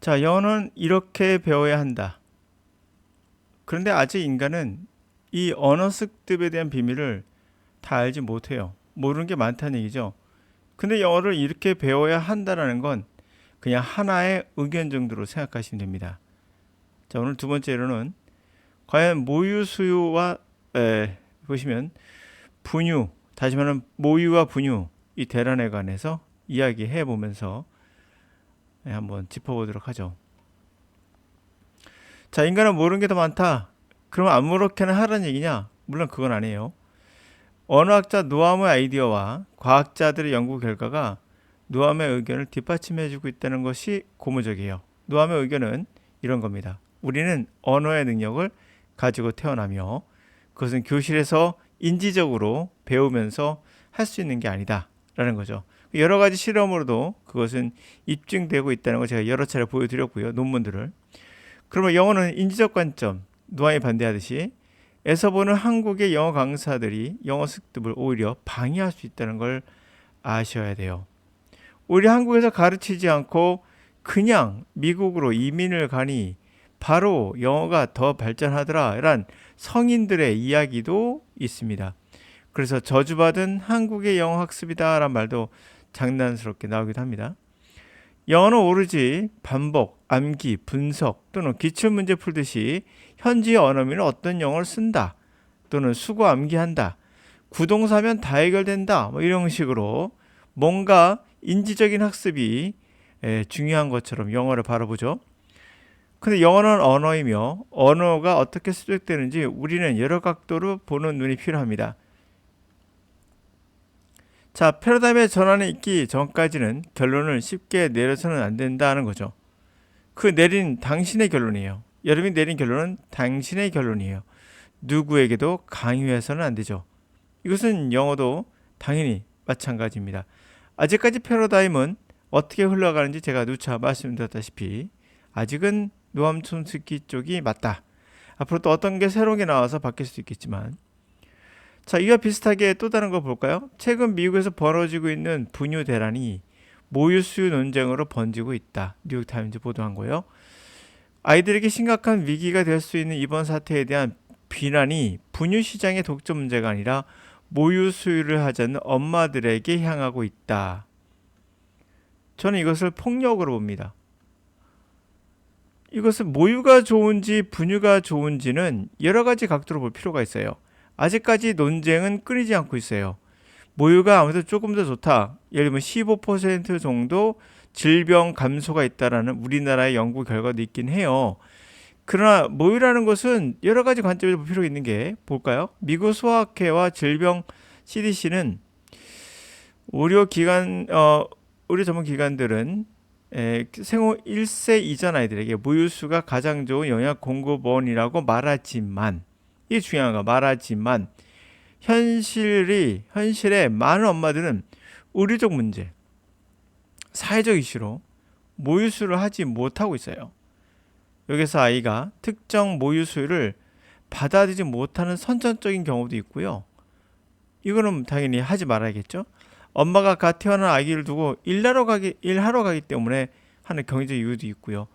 자, 영어는 이렇게 배워야 한다. 그런데 아직 인간은 이 언어 습득에 대한 비밀을 다 알지 못해요. 모르는 게 많다는 얘기죠. 근데 영어를 이렇게 배워야 한다라는 건 그냥 하나의 의견 정도로 생각하시면 됩니다. 자, 오늘 두 번째로는 과연 모유 수유와 보시면 분유, 다시 말하면 모유와 분유 이 대란에 관해서 이야기해 보면서 한번 짚어보도록 하죠. 자, 인간은 모르는 게 더 많다. 그럼 아무렇게나 하라는 얘기냐? 물론 그건 아니에요. 언어학자 노암의 아이디어와 과학자들의 연구 결과가 노암의 의견을 뒷받침해주고 있다는 것이 고무적이에요. 노암의 의견은 이런 겁니다. 우리는 언어의 능력을 가지고 태어나며 그것은 교실에서 인지적으로 배우면서 할 수 있는 게 아니다 라는 거죠. 여러 가지 실험으로도 그것은 입증되고 있다는 걸 제가 여러 차례 보여드렸고요. 논문들을. 그러면 영어는 인지적 관점, 노아에 반대하듯이 에서 보는 한국의 영어 강사들이 영어 습득을 오히려 방해할 수 있다는 걸 아셔야 돼요. 오히려 한국에서 가르치지 않고 그냥 미국으로 이민을 가니 바로 영어가 더 발전하더라 이런 성인들의 이야기도 있습니다. 그래서 저주받은 한국의 영어 학습이다 라는 말도 장난스럽게 나오기도 합니다. 영어는 오로지 반복, 암기, 분석 또는 기출문제 풀듯이 현지 언어민은 어떤 영어를 쓴다 또는 수거 암기한다 구동사면 다 해결된다 뭐 이런 식으로 뭔가 인지적인 학습이 중요한 것처럼 영어를 바라보죠. 근데 영어는 언어이며 언어가 어떻게 습득되는지 우리는 여러 각도로 보는 눈이 필요합니다. 자, 패러다임의 전환이 있기 전까지는 결론을 쉽게 내려서는 안 된다는 거죠. 그 내린 당신의 결론이에요. 여러분이 내린 결론은 당신의 결론이에요. 누구에게도 강요해서는 안 되죠. 이것은 영어도 당연히 마찬가지입니다. 아직까지 패러다임은 어떻게 흘러가는지 제가 누차 말씀드렸다시피 아직은 노암 촘스키 쪽이 맞다. 앞으로 또 어떤 게 새로운 게 나와서 바뀔 수도 있겠지만 자, 이와 비슷하게 또 다른 거 볼까요? 최근 미국에서 벌어지고 있는 분유 대란이 모유 수유 논쟁으로 번지고 있다. 뉴욕타임즈 보도한 거예요. 아이들에게 심각한 위기가 될 수 있는 이번 사태에 대한 비난이 분유 시장의 독점 문제가 아니라 모유 수유를 하지 않는 엄마들에게 향하고 있다. 저는 이것을 폭력으로 봅니다. 이것은 모유가 좋은지 분유가 좋은지는 여러 가지 각도로 볼 필요가 있어요. 아직까지 논쟁은 끊이지 않고 있어요. 모유가 아무래도 조금 더 좋다. 예를 들면 15% 정도 질병 감소가 있다라는 우리나라의 연구 결과도 있긴 해요. 그러나 모유라는 것은 여러 가지 관점에서 볼 필요가 있는 게 볼까요? 미국 소아학회와 질병 CDC는 의료 전문 기관들은 생후 1세 이전 아이들에게 모유수가 가장 좋은 영양 공급원이라고 말하지만 이게 중요한 거 말하지만 현실에 많은 엄마들은 의료적 문제, 사회적 이슈로 모유수를 하지 못하고 있어요. 여기서 아이가 특정 모유수를 받아들이지 못하는 선천적인 경우도 있고요. 이거는 당연히 하지 말아야겠죠. 엄마가 갓 태어난 아기를 두고 일하러 가기 때문에 하는 경제적 이유도 있고요.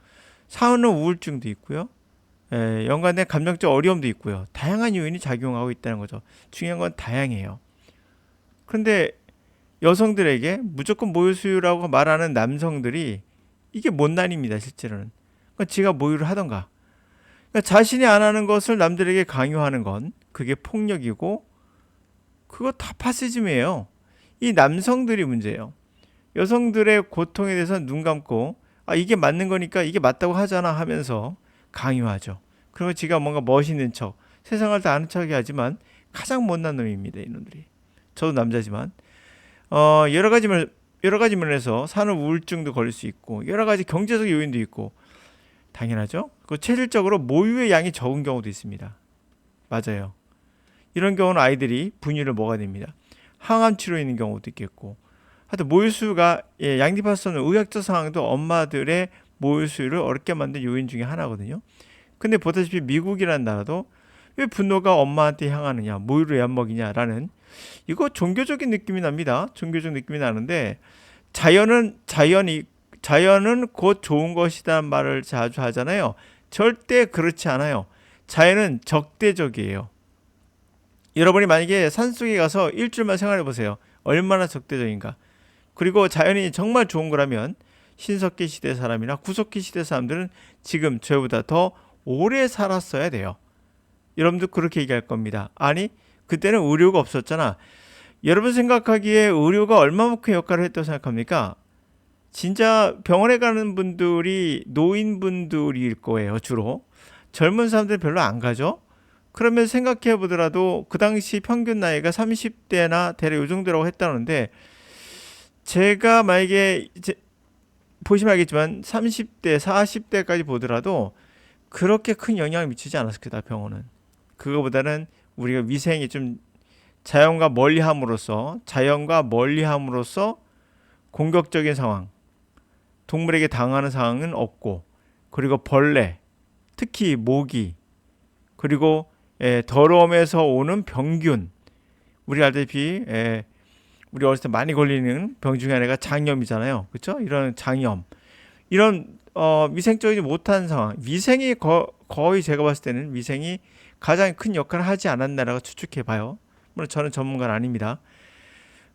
산후 우울증도 있고요. 연관된 감정적 어려움도 있고요. 다양한 요인이 작용하고 있다는 거죠. 중요한 건 다양해요. 그런데 여성들에게 무조건 모유 수유라고 말하는 남성들이 이게 못난입니다. 실제로는. 그러니까 지가 모유를 하던가. 그러니까 자신이 안 하는 것을 남들에게 강요하는 건 그게 폭력이고 그거 다 파시즘이에요. 이 남성들이 문제예요. 여성들의 고통에 대해서 눈 감고 이게 맞는 거니까 이게 맞다고 하잖아 하면서 강요하죠. 그리고 지가 뭔가 멋있는 척 세상을 다 아는 척이 하지만 가장 못난 놈입니다. 이놈들이. 저도 남자지만 여러 가지 면에서 산후 우울증도 걸릴 수 있고 여러 가지 경제적 요인도 있고 당연하죠. 그 체질적으로 모유의 양이 적은 경우도 있습니다. 맞아요. 이런 경우는 아이들이 분유를 먹어야 됩니다. 항암 치료 있는 경우도 있겠고 하여튼 모유수유가 양립할 수 없는 의학적 상황도 엄마들의 모유수유를 어렵게 만든 요인 중에 하나거든요. 근데 보다시피 미국이라는 나라도 왜 분노가 엄마한테 향하느냐 모유를 왜 안 먹이냐라는 이거 종교적인 느낌이 납니다. 종교적 느낌이 나는데 자연이 자연은 곧 좋은 것이라는 말을 자주 하잖아요. 절대 그렇지 않아요. 자연은 적대적이에요. 여러분이 만약에 산속에 가서 일주일만 생활해 보세요. 얼마나 적대적인가. 그리고 자연이 정말 좋은 거라면 신석기 시대 사람이나 구석기 시대 사람들은 지금 저희보다 더 오래 살았어야 돼요. 여러분도 그렇게 얘기할 겁니다. 아니, 그때는 의료가 없었잖아. 여러분 생각하기에 의료가 얼마만큼 역할을 했다고 생각합니까? 진짜 병원에 가는 분들이 노인분들일 거예요, 주로. 젊은 사람들 별로 안 가죠? 그러면 생각해 보더라도 그 당시 평균 나이가 30대나 대략 요 정도라고 했다는데, 제가 만약에 이제 보시면 알겠지만 30대, 40대까지 보더라도 그렇게 큰 영향을 미치지 않았을 거다, 병원은. 그거보다는 우리가 위생이 좀 자연과 멀리함으로써 공격적인 상황, 동물에게 당하는 상황은 없고, 그리고 벌레, 특히 모기, 그리고 더러움에서 오는 병균, 우리 알다시피 우리 어렸을 때 많이 걸리는 병 중에 하나가 장염이잖아요. 그렇죠? 이런 장염, 이런 위생적이지 못한 상황, 위생이 거의 제가 봤을 때는 위생이 가장 큰 역할을 하지 않았나라고 추측해 봐요. 물론 저는 전문가는 아닙니다.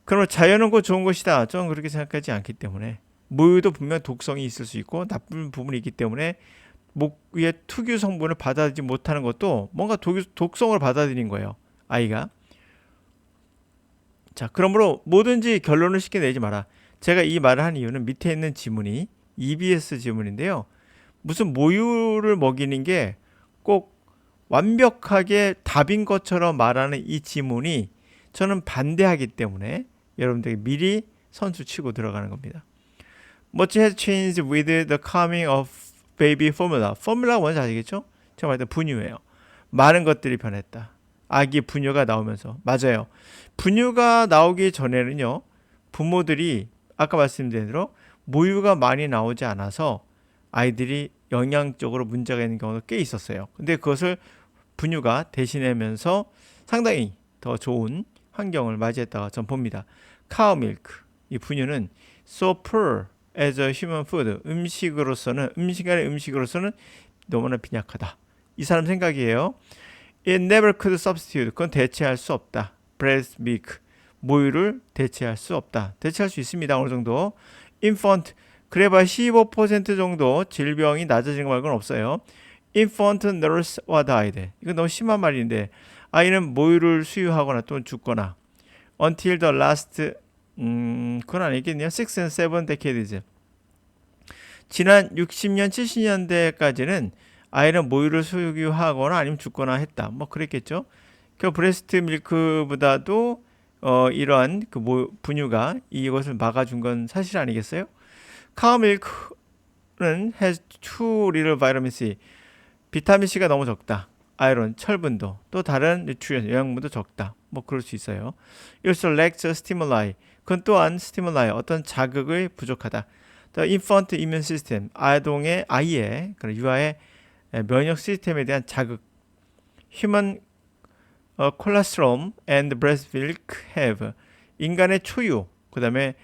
그러면 자연은 곧 좋은 것이다. 저는 그렇게 생각하지 않기 때문에, 무유도 분명 독성이 있을 수 있고 나쁜 부분이 있기 때문에 목 위에 특유 성분을 받아들이지 못하는 것도 뭔가 독성을 받아들인 거예요, 아이가. 자, 그러므로 뭐든지 결론을 쉽게 내지 마라. 제가 이 말을 한 이유는 밑에 있는 지문이 EBS 지문인데요. 무슨 모유를 먹이는 게 꼭 완벽하게 답인 것처럼 말하는 이 지문이 저는 반대하기 때문에 여러분들에게 미리 선수 치고 들어가는 겁니다. Much has changed with the coming of baby formula. 포뮬라 뭔지 아시겠죠? 제가 말했던 분유예요. 많은 것들이 변했다. 아기 분유가 나오면서. 맞아요. 분유가 나오기 전에는요, 부모들이 아까 말씀드린 대로 모유가 많이 나오지 않아서 아이들이 영양적으로 문제가 있는 경우가 꽤 있었어요. 근데 그것을 분유가 대신하면서 상당히 더 좋은 환경을 맞이했다고 전 봅니다. 카우 밀크, 이 분유는 so poor as a human food, 음식으로서는 너무나 빈약하다. 이 사람 생각이에요. It never could substitute, 그건 대체할 수 없다. breast milk, 모유를 대체할 수 없다. 대체할 수 있습니다, 어느 정도. infant, 그래봐야 15% 정도 질병이 낮아지는 거 말고는 없어요. infant nurse or died, 이건 너무 심한 말인데, 아이는 모유를 수유하거나 또는 죽거나. until the last, 그건 아니겠네요. 6 and 7 decades, 지난 60년, 70년대까지는 아이는 모유를 수유하거나 아니면 죽거나 했다. 뭐 그랬겠죠. 그 브레스트 밀크보다도 이러한 그 분유가 이것을 막아준 건 사실 아니겠어요? 카우 밀크는 has too little vitamin C. 비타민 C가 너무 적다. 아이론, 철분도, 또 다른 뉴트리언, 영양분도 적다. 뭐 그럴 수 있어요. also lacks stimuli. 그건 또한 stimuli, 어떤 자극을 부족하다. The infant immune system, 아이의 그런 유아의 면역 시스템에 대한 자극. Human cholesterol and breast milk have, 인간의 초유, 그 다음에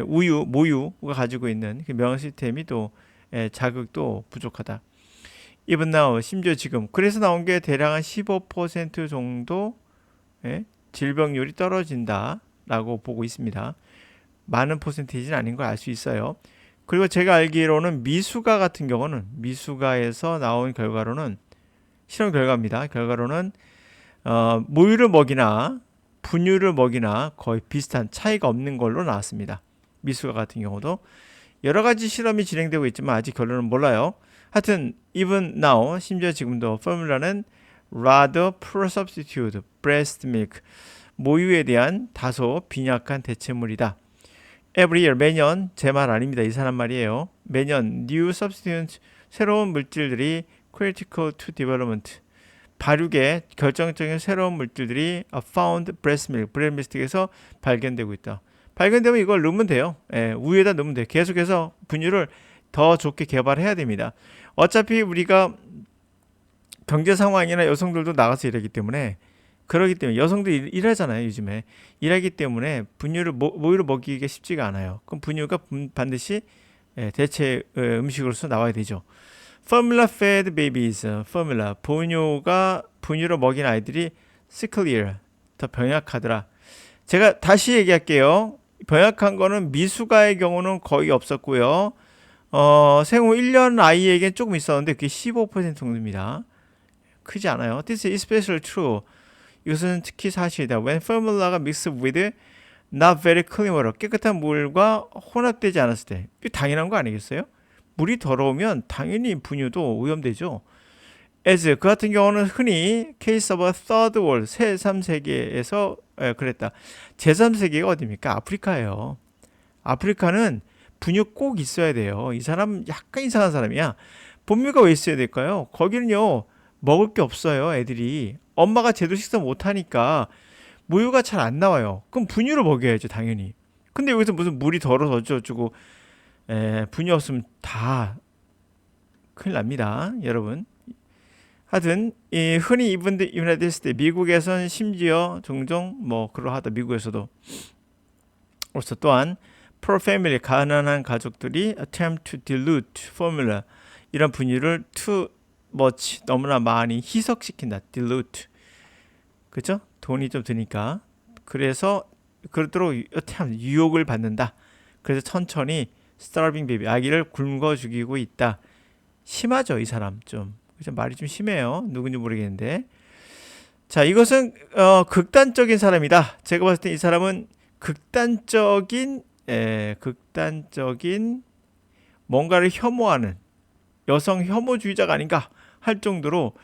모유가 가지고 있는 그 면역 시스템이 또 자극도 부족하다. Even now, 심지어 지금, 그래서 나온 게 대략 한 15% 정도 질병률이 떨어진다라고 보고 있습니다. 많은 퍼센테이지는 아닌 걸 알 수 있어요. 그리고 제가 알기로는 미숙아 같은 경우는, 미숙아에서 나온 결과로는, 실험 결과입니다. 결과로는 모유를 먹이나 분유를 먹이나 거의 비슷한, 차이가 없는 걸로 나왔습니다. 미숙아 같은 경우도 여러 가지 실험이 진행되고 있지만 아직 결론은 몰라요. 하여튼 even now, 심지어 지금도 포뮬라는 rather poor substitute breast milk, 모유에 대한 다소 빈약한 대체물이다. Every year, 매년, 제 말 아닙니다. 이 사람 말이에요. 매년 new substitute, 새로운 물질들이 critical to development, 발육에 결정적인 새로운 물질들이 found breast milk, breast milk에서 발견되고 있다. 발견되면 이걸 넣으면 돼요. 우유에다 넣으면 돼요. 계속해서 분유를 더 좋게 개발해야 됩니다. 어차피 우리가 경제 상황이나 여성들도 나가서 일하기 때문에, 그러기 때문에 여성들이 일하잖아요. 요즘에 일하기 때문에 모유를 먹이기가 쉽지가 않아요. 그럼 분유가 반드시 대체 음식으로서 나와야 되죠. Formula fed babies, formula 분유로 먹인 아이들이 sicklier, 더 병약하더라. 제가 다시 얘기할게요. 병약한 거는 미숙아의 경우는 거의 없었고요. 생후 1년 아이에겐 조금 있었는데 그게 15% 정도입니다. 크지 않아요. This is especially true. 이것은 특히 사실이다. When formula가 mixed with not very clean water, 깨끗한 물과 혼합되지 않았을 때. 이게 당연한 거 아니겠어요? 물이 더러우면 당연히 분유도 오염되죠. As 그 같은 경우는 흔히 case of a third world, 제3세계에서 그랬다. 제3세계가 어디입니까? 아프리카예요. 아프리카는 분유 꼭 있어야 돼요. 이 사람 약간 이상한 사람이야. 분유가 왜 있어야 될까요? 거기는요 먹을 게 없어요. 애들이 엄마가 제대로 식사 못하니까 모유가 잘 안 나와요. 그럼 분유를 먹여야죠 당연히. 근데 여기서 무슨 물이 더러워서 어쩌고저쩌고 분유 없으면 다 큰일 납니다 여러분. 하여튼 흔히 이분했을 때 미국에선 심지어 종종 뭐 그러하다. 미국에서도 그래서 또한 poor family 가난한 가족들이 attempt to dilute formula 이런 분유를 too much 너무나 많이 희석시킨다. dilute 그죠? 돈이 좀 드니까 그래서 그러도록 유혹을 받는다. 그래서 천천히 starving baby 아기를 굶어 죽이고 있다. 심하죠 이 사람 좀. 말이 좀 심해요. 누군지 모르겠는데. 자, 이것은 극단적인 사람이다. 제가 봤을 때 이 사람은 극단적인 뭔가를 혐오하는 여성 혐오주의자가 아닌가 할 정도로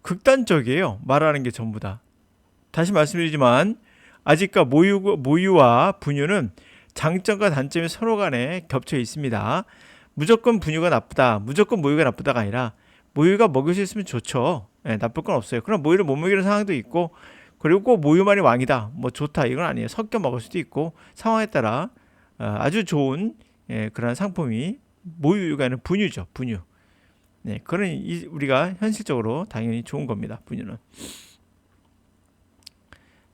극단적이에요. 말하는 게 전부 다. 다시 말씀드리지만 아직까 모유와 분유는 장점과 단점이 서로 간에 겹쳐 있습니다. 무조건 분유가 나쁘다, 무조건 모유가 나쁘다가 아니라 모유가 먹을 수 있으면 좋죠. 나쁠 건 없어요. 그럼 모유를 못 먹이는 상황도 있고, 그리고 꼭 모유만이 왕이다, 뭐 좋다 이건 아니에요. 섞여 먹을 수도 있고 상황에 따라 아주 좋은 그런 상품이 모유가 아니라 분유죠. 분유. 네, 그런 우리가 현실적으로 당연히 좋은 겁니다. 분유는.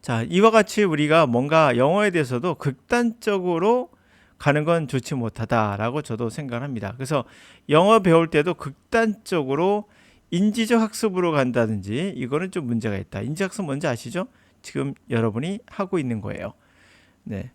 자, 이와 같이 우리가 뭔가 영어에 대해서도 극단적으로 가는 건 좋지 못하다라고 저도 생각합니다. 그래서 영어 배울 때도 극단적으로 인지적 학습으로 간다든지 이거는 좀 문제가 있다. 인지학습 뭔지 아시죠? 지금 여러분이 하고 있는 거예요. 네.